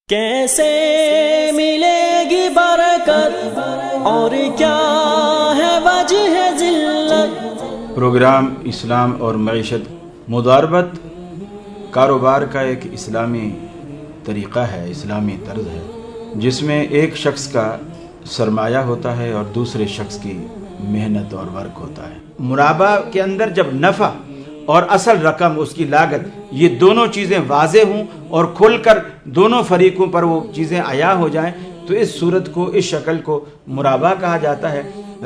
کیسے ملے گی برکت اور کیا ہے وجہ ذلت؟ پروگرام اسلام اور معیشت مضاربت کاروبار کا ایک اسلامی طریقہ ہے، اسلامی طرز ہے، جس میں ایک شخص کا سرمایہ ہوتا ہے اور دوسرے شخص کی محنت اور ورک ہوتا ہے۔ مرابہ کے اندر جب نفع اور اصل رقم، اس کی لاگت، یہ دونوں چیزیں واضح ہوں اور کھل کر دونوں فریقوں پر وہ چیزیں عیاں ہو جائیں تو اس صورت کو، اس شکل کو مرابہ کہا جاتا ہے۔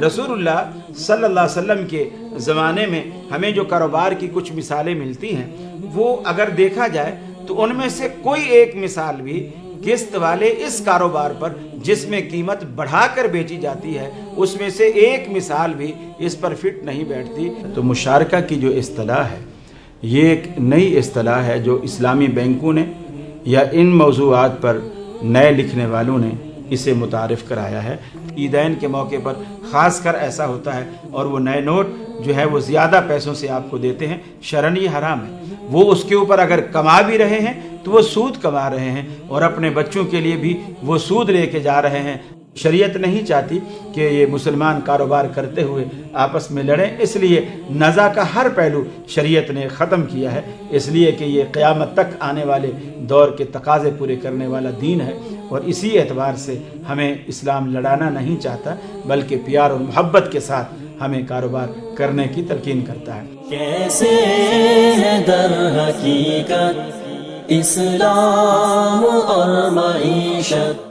رسول اللہ صلی اللہ علیہ وسلم کے زمانے میں ہمیں جو کاروبار کی کچھ مثالیں ملتی ہیں، وہ اگر دیکھا جائے تو ان میں سے کوئی ایک مثال بھی قسط والے اس کاروبار پر جس میں قیمت بڑھا کر بیچی جاتی ہے، اس میں سے ایک مثال بھی اس پر فٹ نہیں بیٹھتی۔ تو مشارکہ کی جو اصطلاح ہے، یہ ایک نئی اصطلاح ہے جو اسلامی بینکوں نے یا ان موضوعات پر نئے لکھنے والوں نے اسے متعارف کرایا ہے۔ عیدین کے موقع پر خاص کر ایسا ہوتا ہے، اور وہ نئے نوٹ جو ہے وہ زیادہ پیسوں سے آپ کو دیتے ہیں، شرعاً یہ حرام ہے۔ وہ اس کے اوپر اگر کما بھی رہے ہیں تو وہ سود کما رہے ہیں، اور اپنے بچوں کے لیے بھی وہ سود لے کے جا رہے ہیں۔ شریعت نہیں چاہتی کہ یہ مسلمان کاروبار کرتے ہوئے آپس میں لڑیں، اس لیے نزاع کا ہر پہلو شریعت نے ختم کیا ہے، اس لیے کہ یہ قیامت تک آنے والے دور کے تقاضے پورے کرنے والا دین ہے، اور اسی اعتبار سے ہمیں اسلام لڑانا نہیں چاہتا، بلکہ پیار اور محبت کے ساتھ ہمیں کاروبار کرنے کی تلقین کرتا ہے۔ کیسے ہے در حقیقت اسلام اور معیشت؟